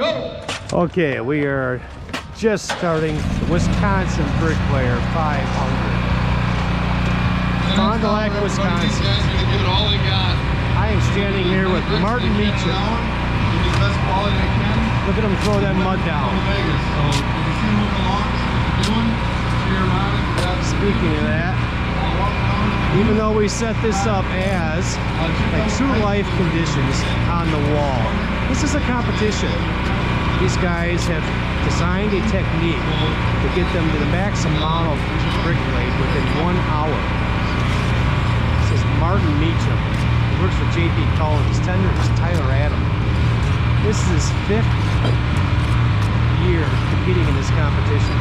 go! Okay, we are just starting the Wisconsin Bricklayer 500. Fond du Lac, Wisconsin. These guys are going to give it all they got. I am standing here with Martin Meacham. Give you the best quality they can. Look at him throw that mud down. Vegas. So if you see him moving along, doing, cheer him on. Speaking of that, even though we set this up as like true life conditions on the wall, this is a competition. These guys have designed a technique to get them to the maximum amount of brick laid within 1 hour. This is Martin Meacham. He works for JP Cullen. His tender is Tyler Adam. This is his 5th year competing in this competition.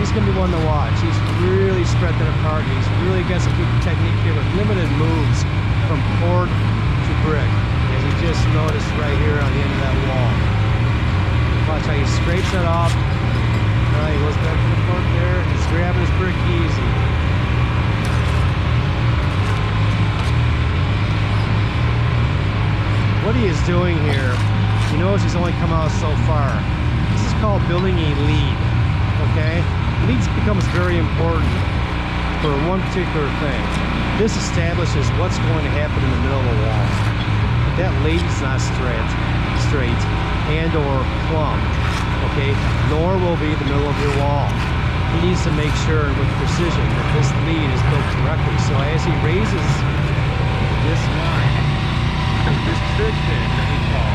He's going to be one to watch. He's really spread that apart. He's really got some good technique here with limited moves from board to brick. As you just noticed right here on the end of that wall. Watch how he scrapes it off. He goes back to the front there. He's grabbing his brick easy. What he is doing here, he knows he's only come out so far. This is called building a lead. Okay? Leads becomes very important for one particular thing. This establishes what's going to happen in the middle of the wall. If that lead's not straight and or plumb, okay, nor will be the middle of your wall. He needs to make sure with precision that this lead is built correctly. So as he raises this line, this trig pin that we call,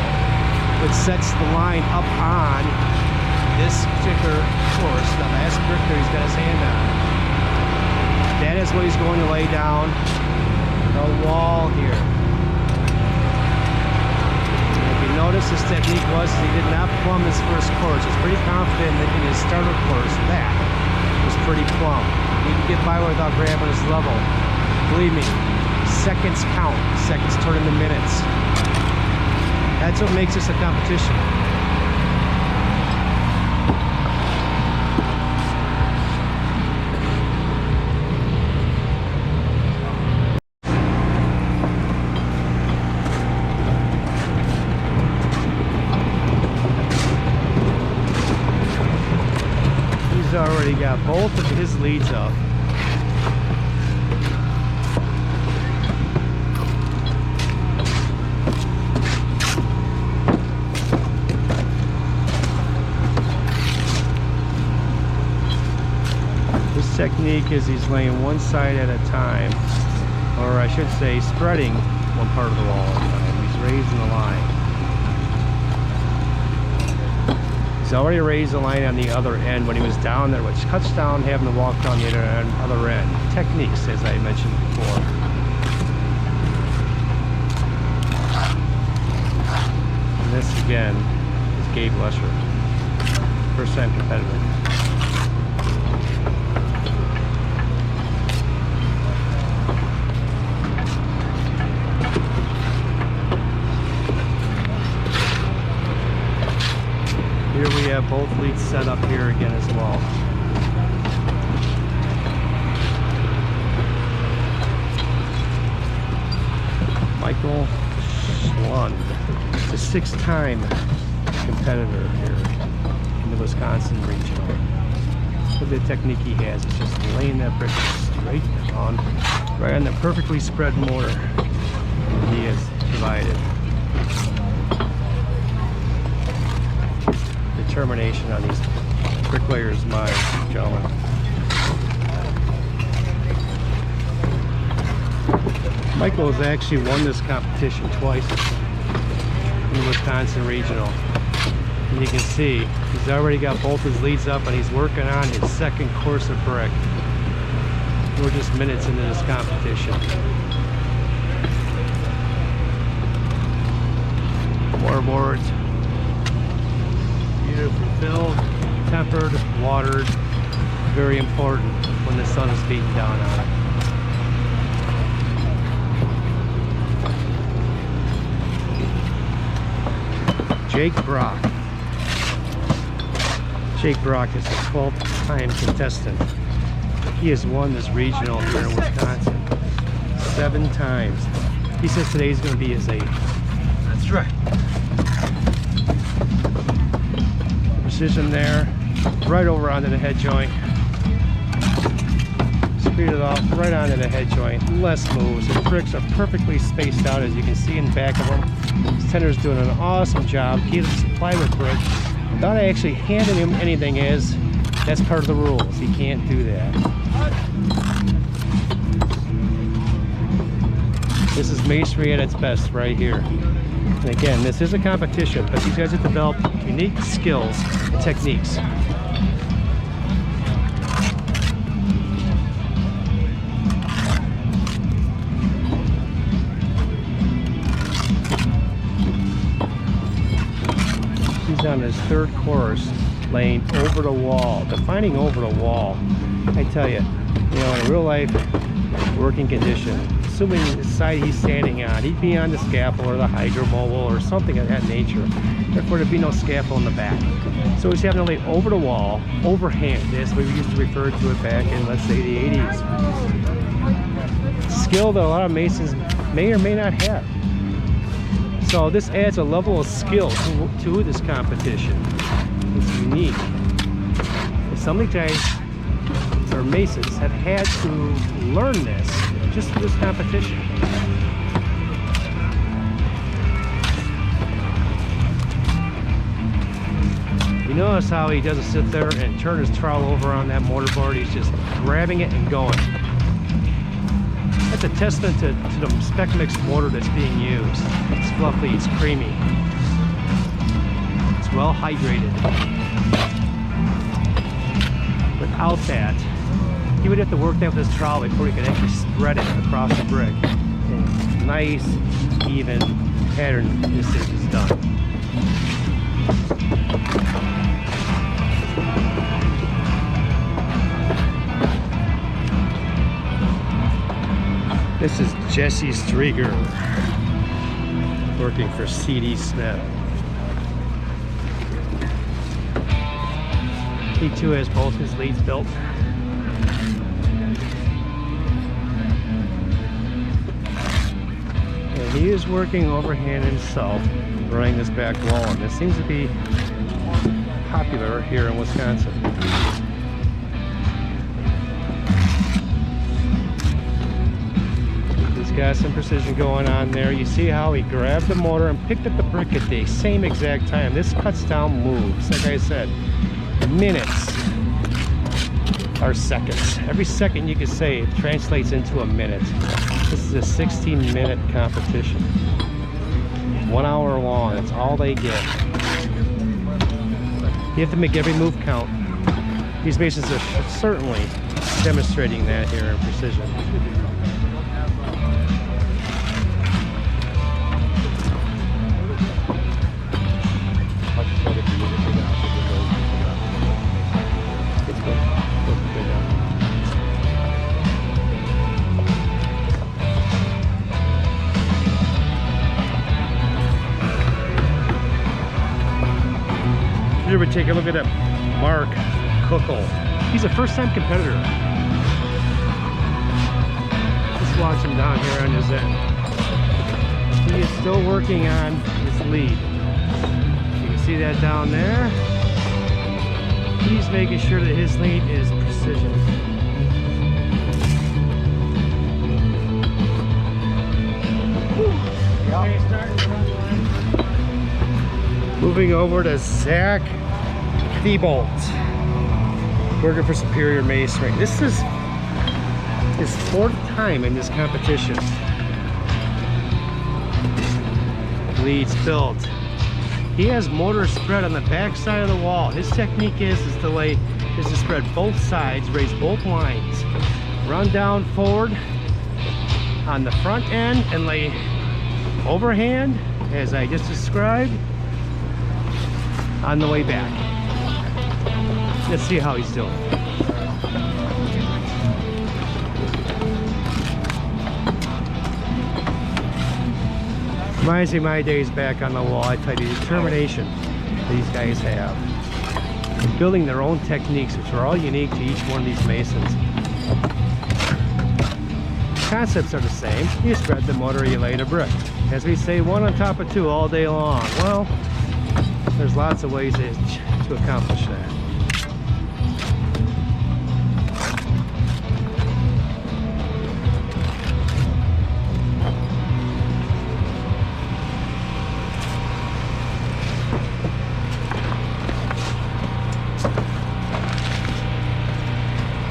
which sets the line up on this particular course, the last brick there he's got his hand on. That is what he's going to lay down the wall here. If you notice, his technique was he did not plumb his first course. He's pretty confident that in his starter course, that was pretty plumb. He can get by without grabbing his level. Believe me, seconds count. Seconds turn into minutes. That's what makes this a competition. He's already got both of his leads up. His technique is he's laying one side at a time, or I should say spreading one part of the wall at a time. He's raising the line. He's already raised the line on the other end when he was down there, which cuts down having to walk down the other end. Techniques, as I mentioned before. And this again is Gabe Lesher, first-time competitor. Here we have both leads set up here again as well. Michael Schlund, the 6-time competitor here in the Wisconsin regional. Look at the technique he has. It's just laying that brick straight on, right on the perfectly spread mortar he has provided. Determination on these bricklayers, my gentlemen. Michael has actually won this competition twice in the Wisconsin regional. And you can see he's already got both his leads up and he's working on his second course of brick. We're just minutes into this competition. More boards. Beautifully filled, tempered, watered. Very important when the sun is beating down on it. Jake Brock. Jake Brock is a 12th-time contestant. He has won this regional here in Wisconsin 7 times. He says today's going to be his 8th. That's right. precision there. Right over onto the head joint. Speed it off right onto the head joint. Less moves. The bricks are perfectly spaced out, as you can see in the back of them. This tender's doing an awesome job keeping supply with brick without actually handing him anything, as that's part of the rules. He can't do that. This is masonry at its best right here. And again, this is a competition, but these guys have developed unique skills and techniques. He's on his third course, laying over the wall, defining over the wall. I tell you, in a real life working condition, assuming the side he's standing on, he'd be on the scaffold or the hydro mobile or something of that nature. Therefore, there'd be no scaffold in the back. So he's having to lay over the wall, overhand. That's what we used to refer to it back in, let's say, the 80s. Skill that a lot of masons may or may not have. So this adds a level of skill to this competition. It's unique. Some of the guys or masons have had to learn this just for this competition. You notice how he doesn't sit there and turn his trowel over on that mortar board. He's just grabbing it and going. That's a testament to the SPEC MIX mortar that's being used. It's fluffy, it's creamy, it's well hydrated. Without that, he would have to work that with his trowel before he could actually spread it across the brick. And nice, even pattern this is done. This is Jesse Strieger, working for C.D. Smith. He too has both his leads built. And he is working overhand himself, running this back wall, and this seems to be popular here in Wisconsin. He's got some precision going on there. You see how he grabbed the mortar and picked up the brick at the same exact time. This cuts down moves. Like I said, minutes are seconds. Every second you can save translates into a minute. This is a 16-minute competition. 1 hour long, that's all they get. You have to make every move count. These masons are certainly demonstrating that here in precision. Here we take a look at that Mark Kuckel. He's a first-time competitor. Just watch him down here on his end. He is still working on his lead. You can see that down there. He's making sure that his lead is precision. Moving over to Zach Thiebolt, working for Superior Masonry. This is his 4th time in this competition. Leads built. He has mortar spread on the back side of the wall. His technique is to spread both sides, raise both lines, run down forward on the front end and lay overhand, as I just described, on the way back. Let's see how he's doing. Reminds me of my days back on the wall. I tell you, the determination these guys have in building their own techniques, which are all unique to each one of these masons. Concepts are the same. You spread the mortar, you lay the brick. As we say, one on top of two all day long. Well, There's lots of ways to accomplish that.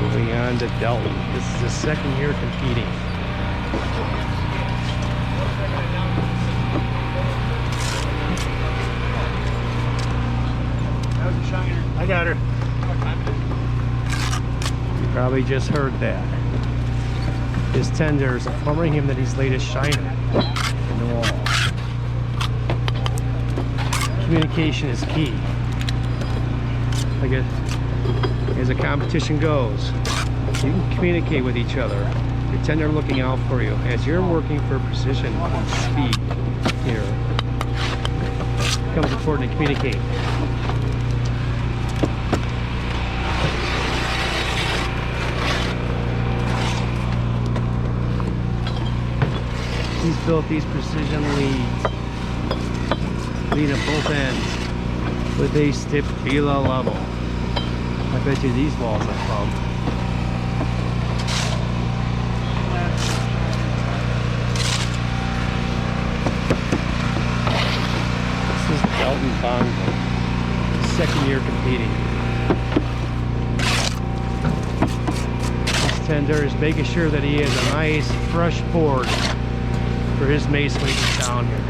Moving on to Delton. This is his second year competing. I got her. You probably just heard that. His tender is informing him that he's laid a shiner in the wall. Communication is key. As a competition goes, you can communicate with each other. Your tender looking out for you as you're working for precision and speed here. It becomes important to communicate. He's built these precision leads, lead at both ends with a stiff below level. I bet you these walls are plumb. This is Delton Bongo, second year competing. This tender is making sure that he has a nice fresh board for his mace when he gets down here.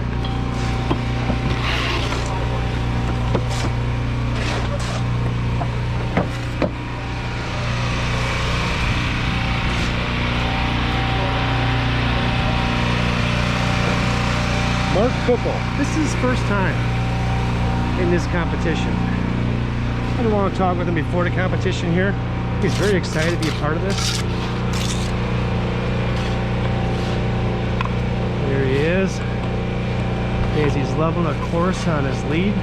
Mark Kuckel, this is his first time in this competition. I don't want to talk with him before the competition here. He's very excited to be a part of this. There he is. As he's leveling a course on his lead,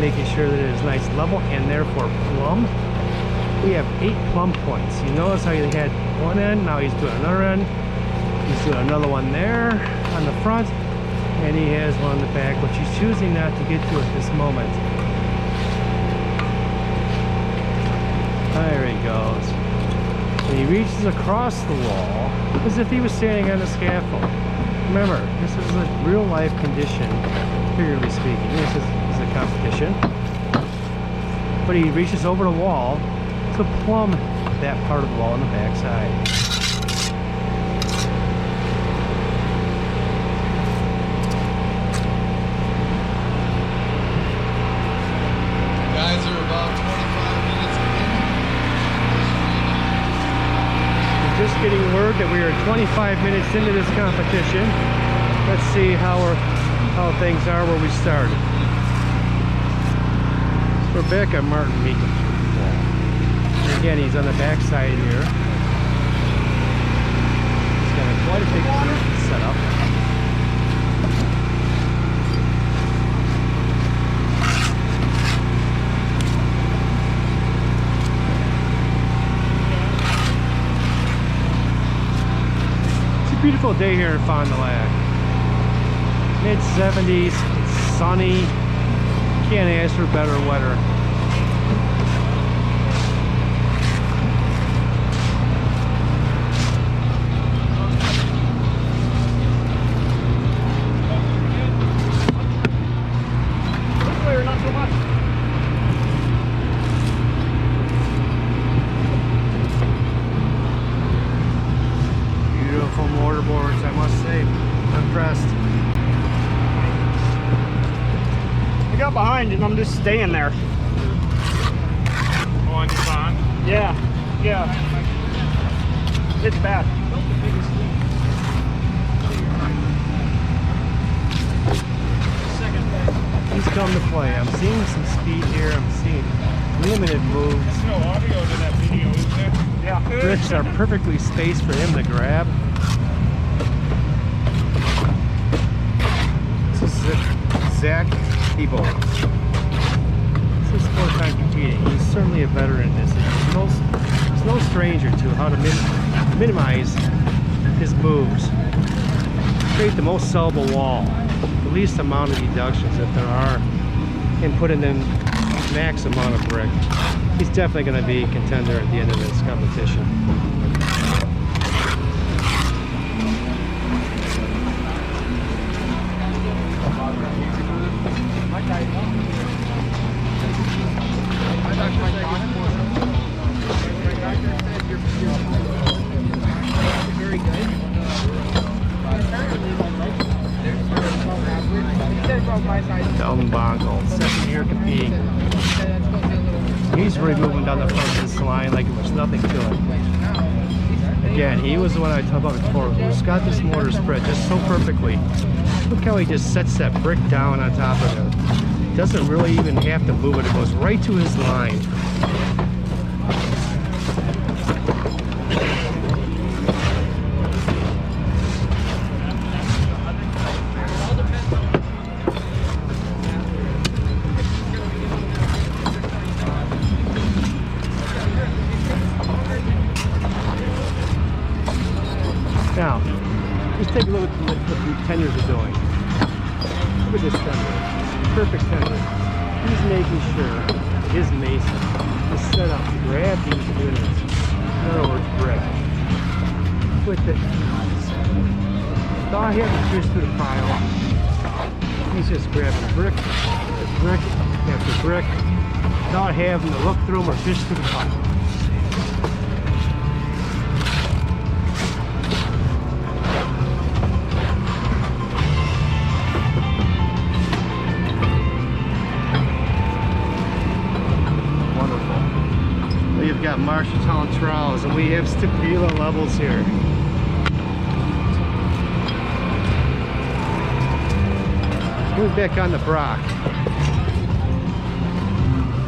making sure that it is nice level and therefore plumb. We have 8 plumb points. You notice how he had one end, now he's doing another end. He's doing another one there on the front, and he has one on the back, which he's choosing not to get to at this moment. There he goes. And he reaches across the wall as if he was standing on a scaffold. Remember, this is a real life condition, figuratively speaking. This is a competition. But he reaches over the wall to plumb that part of the wall on the back side. Guys are about 25 minutes in. We're just getting word that we are 25 minutes into this competition. Let's see how things are where we started. We're back at Martin Meekin. Again, he's on the back side here. He's got quite a big setup. It's a beautiful day here in Fond du Lac. Mid-70s, it's sunny. Can't ask for better weather. Not so much. Beautiful mortar boards, I must say. I'm impressed. I got behind and I'm just staying there. On your bond? Yeah, yeah. It's bad. He's come to play. I'm seeing some speed here. I'm seeing limited moves. There's no audio to that video, is there? Yeah. Drifts are perfectly spaced for him to grab. This is Zach Thibault. This is his fourth time competing. He's certainly a veteran in this. He's no stranger to how to minimize his moves. Create the most sellable wall, the least amount of deductions that there are and put in the max amount of brick, he's definitely going to be a contender at the end of this competition. Young Bongo, second year competing. He's really moving down the front of this line like there's nothing to it. Again, he was the one I talked about before who's got this mortar spread just so perfectly. Look how he just sets that brick down on top of it. Doesn't really even have to move it, it goes right to his line. Now, just take a look at what the tenders are doing. Look at this tender. Perfect tender. He's making sure his mason is set up to grab these units. In other words, brick. With the ease. All I have to fish through the pile. He's just grabbing brick after brick after brick. Without having to look through them or fish through the pile. We've got Marshalltown trowels and we have stipula levels here. Going back on the Brock.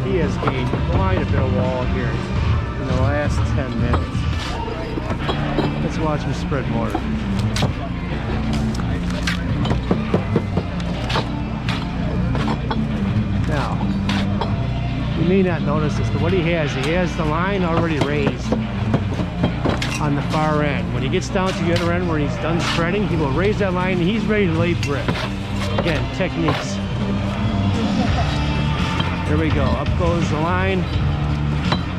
He has gained quite a bit of wall here in the last 10 minutes. Let's watch him spread mortar. Now, you may not notice this, but what he has the line already raised on the far end. When he gets down to the other end where he's done spreading, he will raise that line and he's ready to lay brick. Again, techniques. There we go. Up goes the line.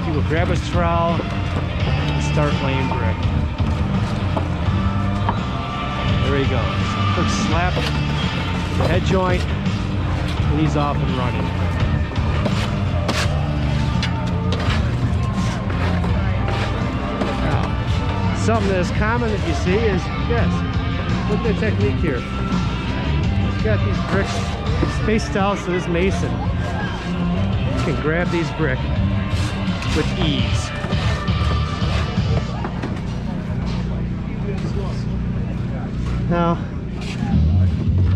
He will grab his trowel and start laying brick. There he goes. Quick slap, the head joint, and he's off and running. Something that's common that you see is, yes, look at the technique here. He's got these bricks spaced out so this mason can grab these brick with ease. Now,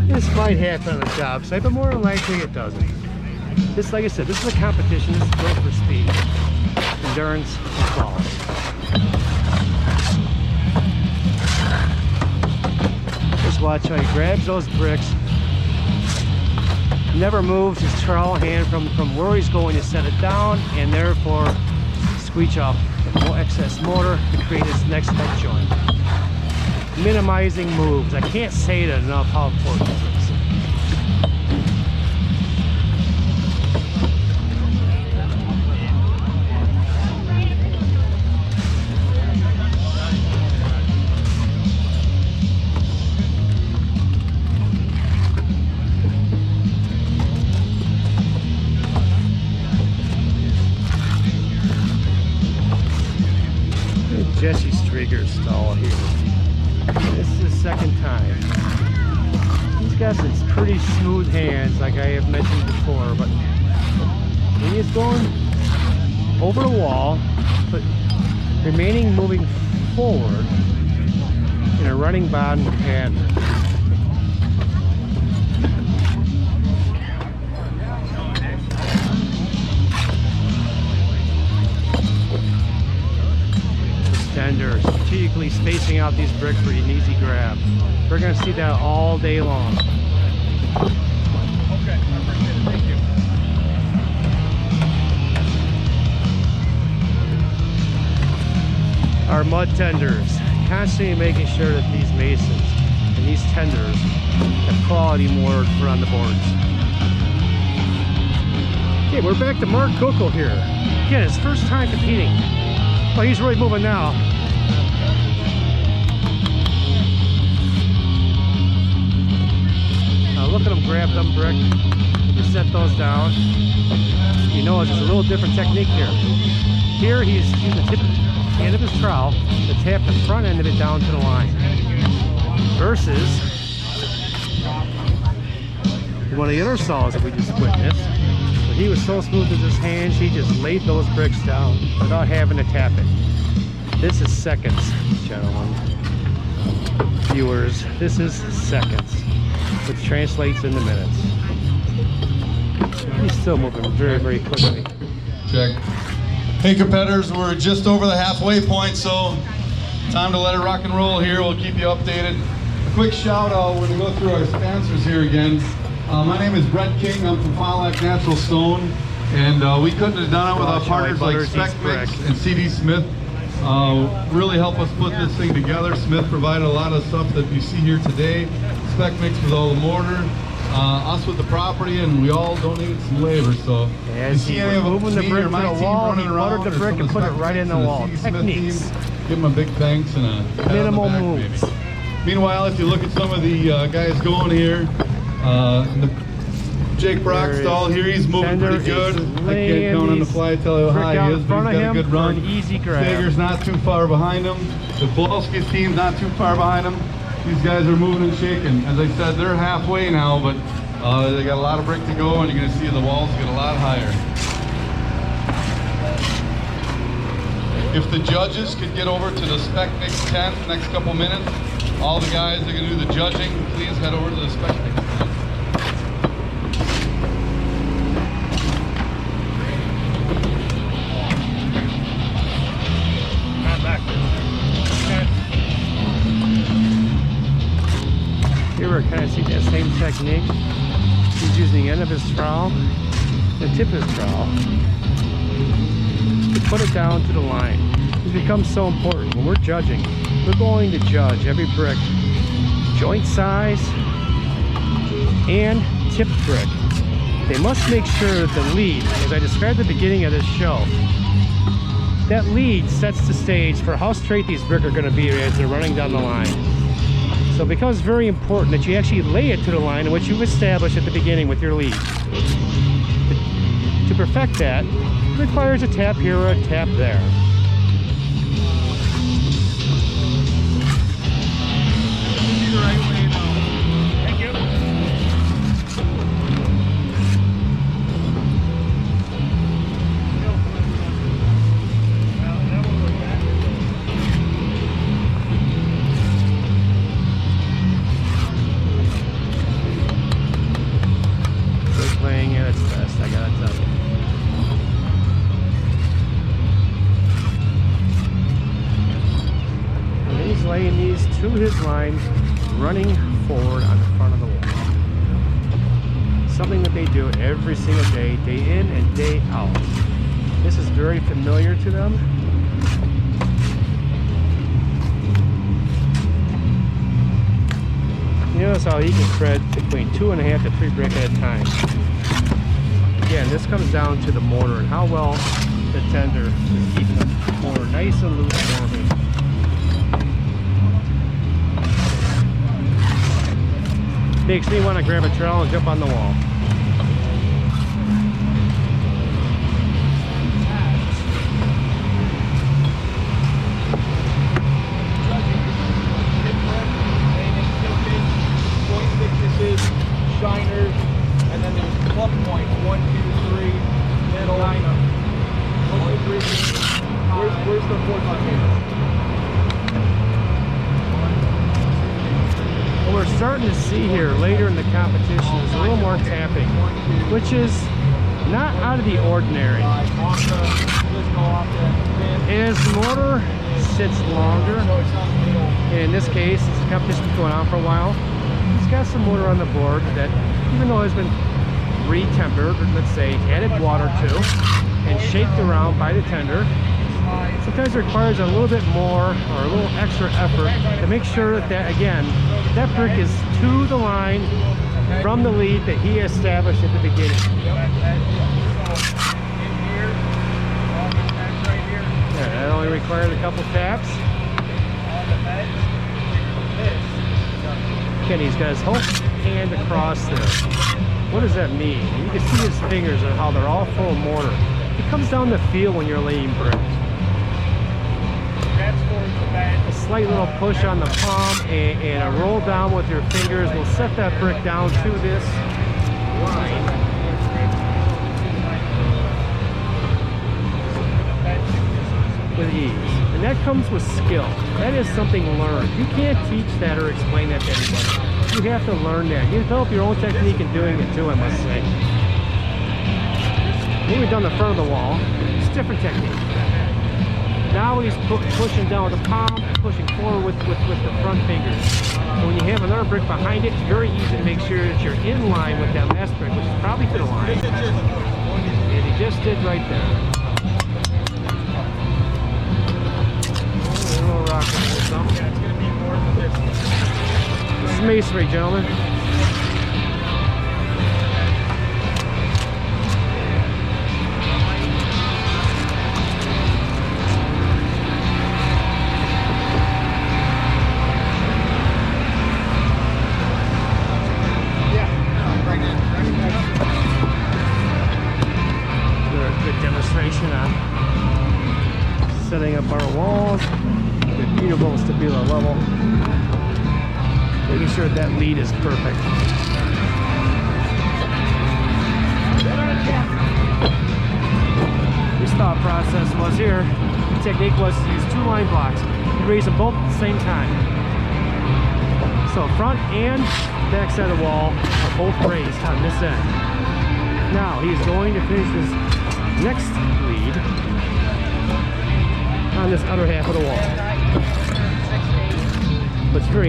this might happen on a job site, but more than likely it doesn't. This, like I said, this is a competition. This is built for speed, endurance, and quality. Watch how he grabs those bricks, never moves his trowel hand from where he's going to set it down, and therefore squeeze off more excess mortar to create his next head joint. Minimizing moves. I can't say that enough how important this is. Jesse Strieger's stall here. This is his second time. He's got some pretty smooth hands, like I have mentioned before, but when he's going over the wall, but remaining moving forward in a running bottom pattern. Strategically spacing out these bricks for an easy grab. We're going to see that all day long. Okay, I appreciate it. Thank you. Our mud tenders, constantly making sure that these masons and these tenders have quality mortar to put on the boards. Okay, we're back to Mark Coco here. Again, his first time competing. But he's really moving now. Now look at him grab them brick. You set those down. You know it's a little different technique here. Here he's using the end of his trowel to tap the front end of it down to the line. Versus one of the other saws that we just witnessed. But he was so smooth with his hands, he just laid those bricks down without having to tap it. This is seconds, gentlemen. Viewers, this is seconds, which translates into minutes. He's still moving very, very quickly. Check. Hey competitors, we're just over the halfway point, so time to let it rock and roll here. We'll keep you updated. A quick shout out when we go through our sponsors here again. My name is Brett King. I'm from Fond du Lac Natural Stone, and we couldn't have done it without partners like SPEC MIX and CD Smith. Really help us put this thing together. Smith provided a lot of stuff that you see here today. SPEC MIX with all the mortar, us with the property, and we all donated some labor. So as he was moving the brick to the wall, he buttered the brick and put it right in the wall. Techniques. Give him a big thanks and a minimal moves. Maybe. Meanwhile, if you look at some of the guys going here, Jake Brockstall here, he's moving pretty good. I can't count on the fly to tell you how high he is, but he's got a good run. Easy grab. Sager's not too far behind him. The Kowalski's team's not too far behind him. These guys are moving and shaking. As I said, they're halfway now, but they got a lot of brick to go, and you're going to see the walls get a lot higher. If the judges could get over to the SPEC MIX tent next couple minutes, all the guys that are going to do the judging, please head over to the SPEC MIX tent. Here we're kind of seeing that same technique. He's using the end of his trowel, the tip of his trowel, to put it down to the line. It becomes so important. When we're judging, we're going to judge every brick, joint size and tip brick. They must make sure that the lead, as I described at the beginning of this show, that lead sets the stage for how straight these brick are going to be as they're running down the line. So it becomes very important that you actually lay it to the line in which you've established at the beginning with your lead. To perfect that, it requires a tap here or a tap there. Playing at its best, I gotta tell you. And he's laying these to his line, running forward on the front of the wall. Something that they do every single day, day in and day out. This is very familiar to them. You notice how he can spread between 2.5 to 3 brick at a time. Again, this comes down to the mortar and how well the tender is keeping the mortar nice and loose for me. Makes me want to grab a trowel and jump on the wall. Shiners, and then there's plug point 1, 2, 3, middle. Where's the fourth one? What we're starting to see here later in the competition is a little more tapping, which is not out of the ordinary. As the mortar sits longer, in this case, the competition's going on for a while, it's got some mortar on the board that, even though it's been re-tempered, let's say added water to, and shaped around by the tender, sometimes it requires a little bit more or a little extra effort to make sure that, again, That brick is to the line from the lead that he established at the beginning. Yeah, that only required a couple taps. Kenny's got his whole hand across there. What does that mean? You can see his fingers and how they're all full of mortar. It comes down the feel when you're laying brick. A slight little push on the palm and a roll down with your fingers will set that brick down to this line. With ease. And that comes with skill. That is something learned. You can't teach that or explain that to anybody. You have to learn that. You develop your own technique in doing it too, I must say. When we've done the front of the wall, it's a different technique. Now he's pushing down with the palm and pushing forward with the front fingers. And when you have another brick behind it, it's very easy to make sure that you're in line with that last brick, which is probably to the line. And he just did right there. A little rock or something. This is masonry, gentlemen. Good demonstration on setting up our walls. Good uniform stability level. Making sure that lead is perfect. His thought process was here. The technique was to use 2 line blocks. You raise them both at the same time. So front and back side of the wall are both raised on this end. Now he's going to finish his next lead on this other half of the wall. But it's very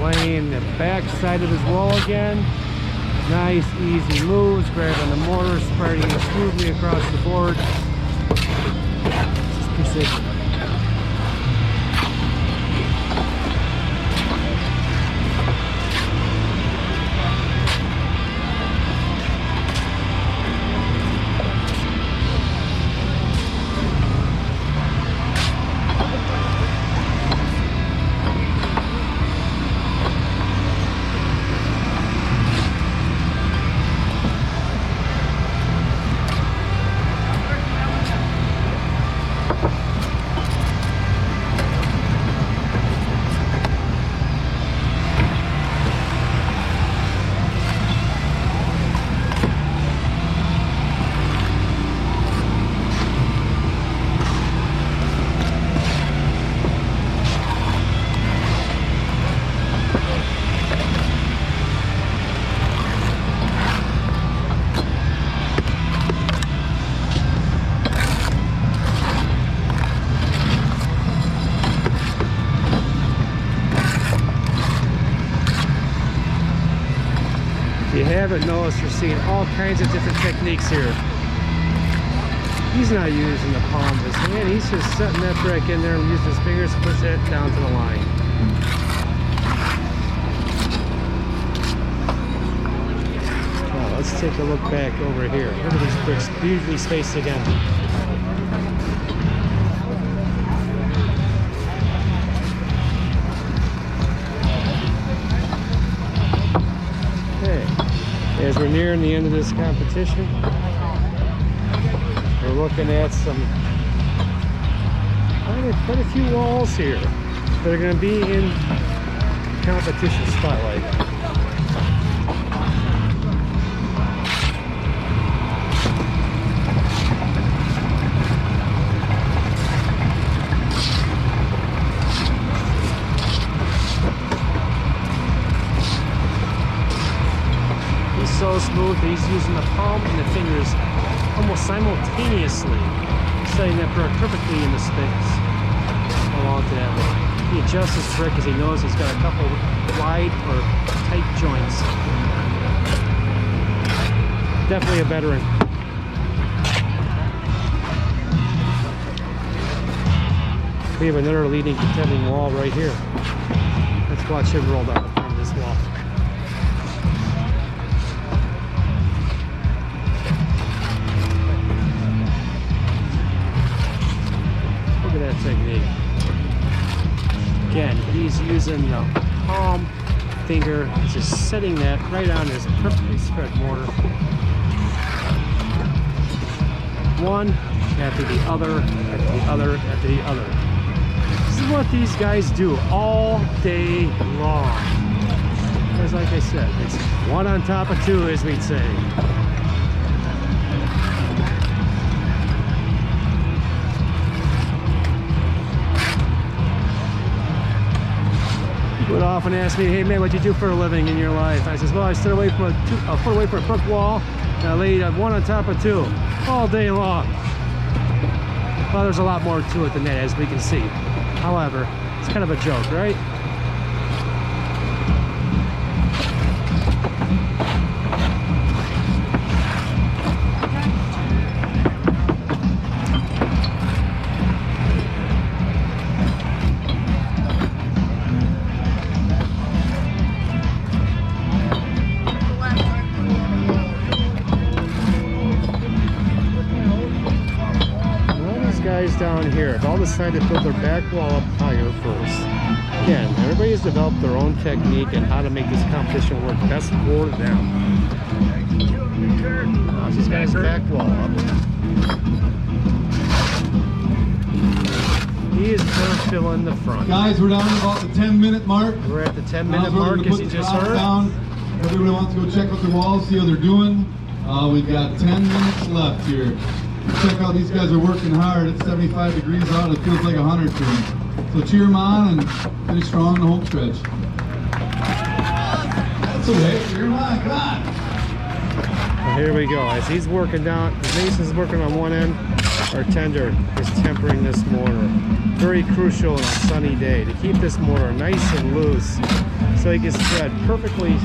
laying the back side of his wall again. Nice, easy moves, grabbing the mortar, spreading it smoothly across the board. This is precision. haven't noticed, you're seeing all kinds of different techniques here. He's not using the palm of his hand, he's just setting that brick in there and using his fingers to push it down to the line. Now, let's take a look back over here. Look at these bricks beautifully spaced again. As we're nearing the end of this competition, we're looking at some quite a few walls here that are going to be in competition spotlight. So smooth that he's using the palm and the fingers almost simultaneously, setting that brick perfectly in the space along to that line. He adjusts his brick as he knows he's got a couple wide or tight joints. Definitely a veteran. We have another leading contending wall right here. Let's watch him roll down the front of this wall. Technique. Again, he's using the palm finger, just setting that right on his perfectly spread mortar. One after the other, after the other, after the other. This is what these guys do all day long. Because like I said, it's one on top of two, as we'd say. Would often ask me, hey man, what do you do for a living in your life? I says, well, I stood away from a foot away from a brick wall, and I laid one on top of two all day long. Well, there's a lot more to it than that, as we can see. However, it's kind of a joke, right? Down here have all decided to build their back wall up higher first. Again, everybody has developed their own technique and how to make this competition work best for them. Now this guy's back wall up. He is going to fill in the front. Guys, we're down to about the 10-minute mark. We're at the 10-minute mark, as you just heard. Down. Everybody wants to go check out the walls, see how they're doing. We've got 10 minutes left here. Check out, these guys are working hard. It's 75 degrees out. It feels like 100 to them. So cheer them on and finish strong in the home stretch. That's okay. Cheer them on. Come on. Well, here we go. As he's working down, the mason's working on one end. Our tender is tempering this mortar. Very crucial on a sunny day to keep this mortar nice and loose so he can spread perfectly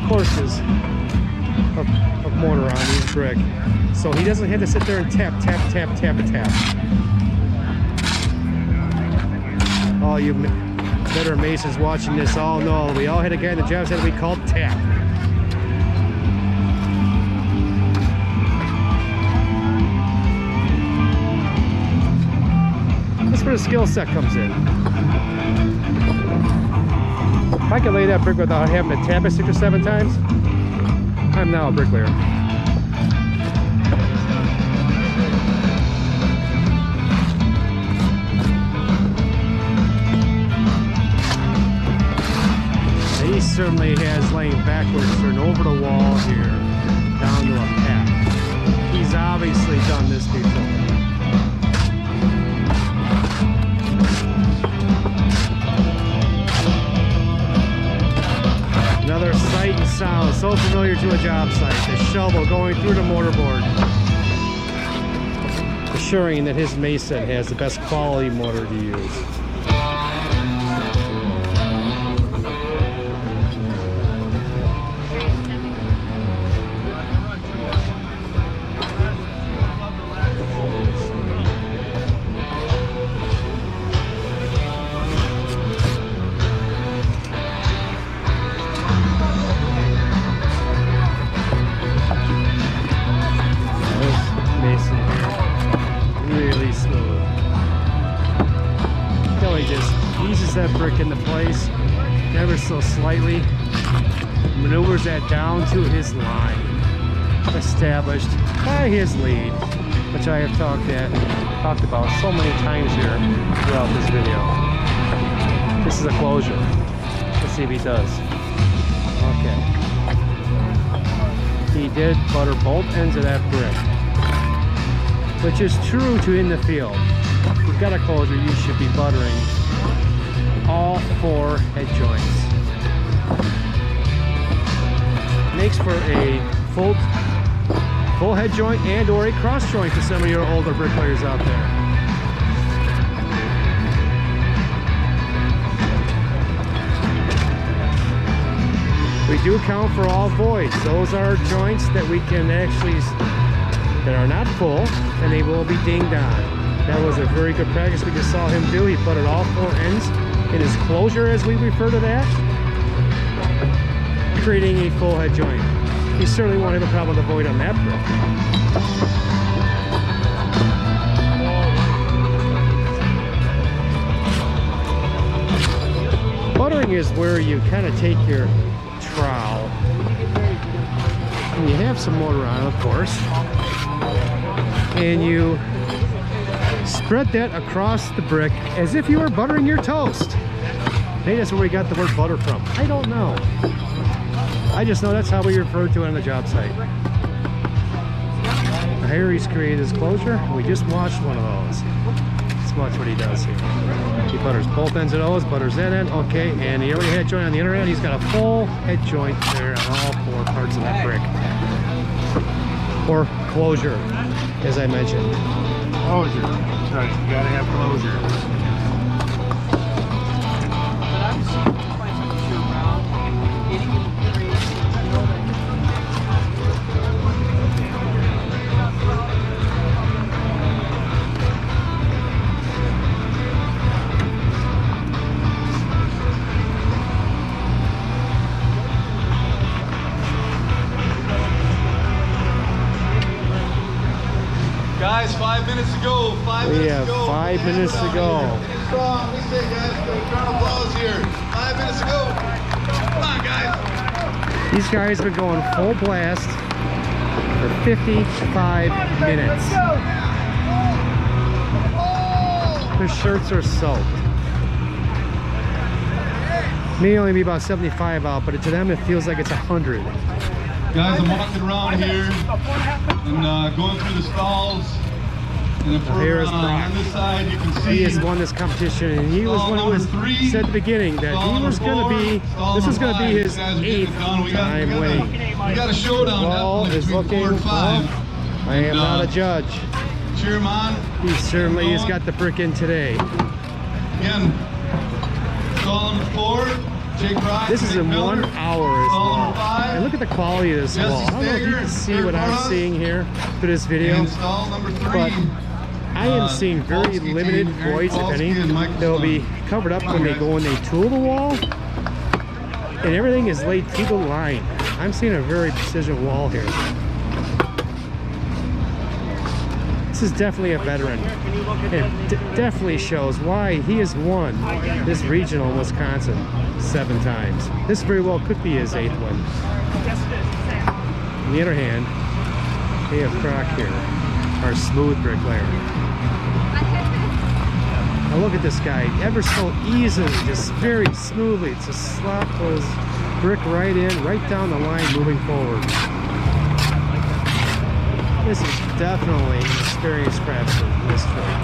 courses of mortar on each brick, so he doesn't have to sit there and tap. All you better masons watching this all know we all had a guy in the job said we called tap. That's where the skill set comes in. If I can lay that brick without having to tap it 6 or 7 times, I'm now a bricklayer. He certainly has laying backwards and over the wall here, down to a path. He's obviously done this before. Another sight and sound so familiar to a job site. The shovel going through the mortarboard, assuring that his mason has the best quality mortar to use. puts that brick into place ever so slightly, maneuvers that down to his line, established by his lead, which I have talked about so many times here throughout this video. This is a closure. Let's see if he does. Okay. He did butter both ends of that brick, which is true to in the field. If you've got a closure, you should be buttering all 4 head joints. Makes for a full head joint and or a cross joint for some of your older bricklayers out there. We do count for all voids. Those are joints that we can actually, that are not full, and they will be dinged on. That was a very good practice we just saw him do. He buttered all 4 ends in his closure, as we refer to that, creating a full head joint. You certainly won't have a problem with the void on that brick. Buttering is where you kind of take your trowel, and you have some mortar on, of course, and you spread that across the brick as if you were buttering your toast. Maybe that's where we got the word butter from. I don't know. I just know that's how we refer to it on the job site. Here he's created his closure. We just watched one of those. Let's watch what he does here. He butters both ends of those, butters that end. Okay, and the other head joint on the other end, he's got a full head joint there on all 4 parts of that brick. Or closure, as I mentioned. Closure. Right, you gotta have closure. Guys, 5 minutes to go. 5 minutes We have to go. 5 minutes to go. Finish strong. We say, guys, round of applause here. 5 minutes to go. Come on, guys. These guys have been going full blast for 55 minutes. Their shirts are soaked. May only be about 75 out, but to them it feels like it's 100. Guys, I'm walking around here and going through the stalls. And if Here we're is Brock. on this side, you can see He has won this competition, and he was stall one who number 3, said at the beginning that stall he was number going to 4, be, stall this was going to number be 5. his These guys are getting 8th it done. We got time winning. we got a showdown Wall definitely is between looking, 4 and 5. I am And, not a judge. Cheer him on. He certainly has got the brick in today. Again, stall number 4, Jake Rock. This is in Miller. 1 hour as Stall well. number 5. And look at the quality of this Jesse wall. I don't know if you Steger, can see third what I'm for us. seeing here through this video, And stall number 3. but I am seeing very Kowalski limited team, Aaron voids, if Kowalski any. and Michael They'll be Schlund. covered up when they go and they tool the wall, and everything is laid to the line. I'm seeing a very precision wall here. This is definitely a veteran. It definitely shows why he has won this regional in Wisconsin 7 times. This very well could be his 8th win. On the other hand, we have Croc here, our smooth bricklayer. Now look at this guy, ever so easily, just very smoothly, just slap those brick right in, right down the line, moving forward. This is definitely an experienced craftsman, this trade.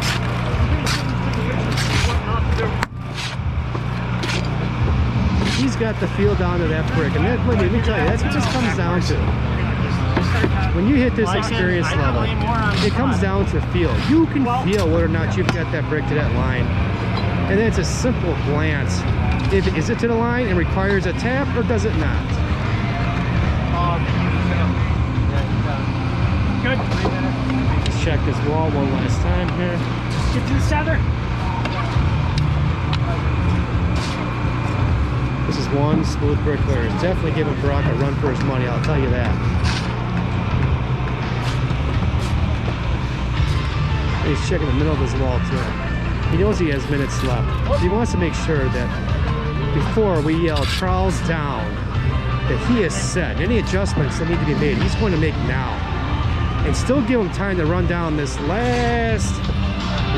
He's got the feel down to that brick, and that, let me tell you, that's what this comes down to. When you hit this experience level, it comes down to feel. You can feel whether or not you've got that brick to that line, and then it's a simple glance. Is it to the line and requires a tap, or does it not? Good. Let's check this wall one last time here. Get to the center. This is one smooth bricklayer. It's definitely giving Brock a run for his money, I'll tell you that. He's checking the middle of his wall too. He knows he has minutes left. So he wants to make sure that before we yell Charles down, that he is set. Any adjustments that need to be made, he's going to make now. And still give him time to run down this last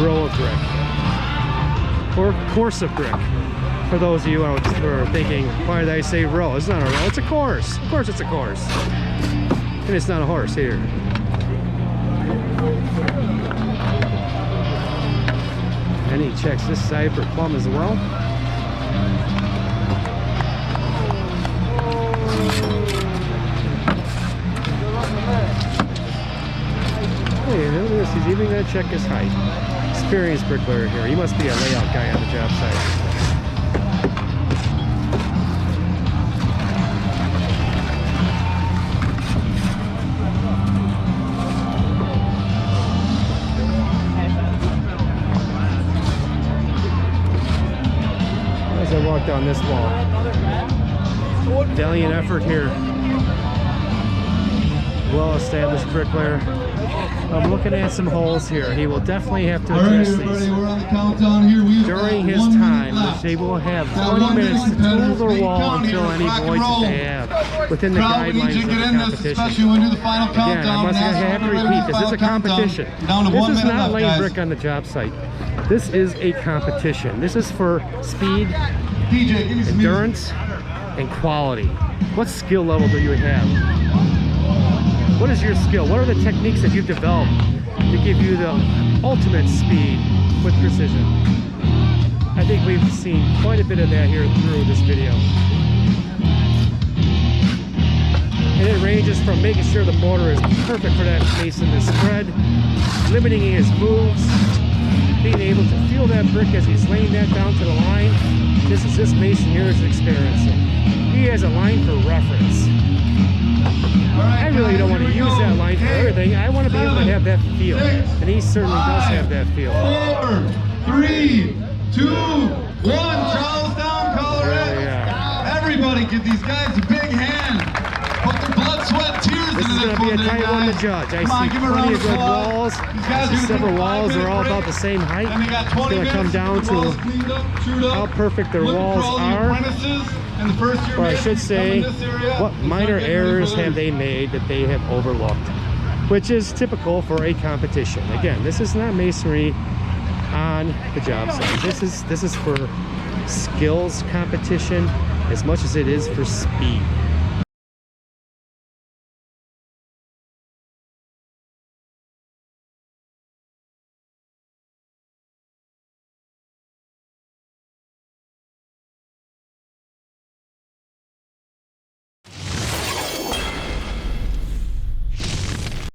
row of brick. Or course of brick. For those of you out who are thinking, why did I say row? It's not a row, it's a course. Of course it's a course. And it's not a horse here. And he checks this side for plumb as well. Hey, look at this. He's even going to check his height. Experienced bricklayer here. He must be a layout guy on the job site. As I walk down this wall. Valiant effort here. Well-established bricklayer. I'm looking at some holes here. He will definitely have to address these we're on the countdown here. We've during got his 1 time, minute which left. they will have Got 20 1 minutes to minute, tool competitors. their Eight wall count until here. any Rock and voids that roll. they have within the Crowd, we need guidelines you of to get the in this, competition. especially when we do the final Again, countdown. I must We're have to asking everybody repeat, this is a final countdown. competition. Down to This 1 is minute not left, laying guys. brick on the job site. This is a competition. This is for speed, DJ, give me some endurance, and quality. What skill level do you have? What is your skill? What are the techniques that you've developed to give you the ultimate speed with precision? I think we've seen quite a bit of that here through this video. And it ranges from making sure the mortar is perfect for that mason to spread, limiting his moves, being able to feel that brick as he's laying that down to the line, just as this mason here is experiencing. He has a line for reference. I really don't want to use that line for everything. I want to be able to have that feel. And he certainly does have that feel. 4, 3, 2, 1. Charles down, color it. Yeah. Everybody give these guys a big hand. Put their blood, sweat, tears This into is this going to be a one, tight one to judge. I Come on, see give 'em a round plenty of of good applause. walls. These guys I are see gonna several take a walls. 5-minute They're all break. about the same height. And they got 20 It's going to come minutes down get the walls to cleaned up, chewed up. how perfect their Looking for walls all the are. apprentices and the first year Or I masons should come say, in this area. what Let's minor start getting ready errors for have this. they made that they have overlooked? Which is typical for a competition. Again, this is not masonry on the job site. This is for skills competition as much as it is for speed.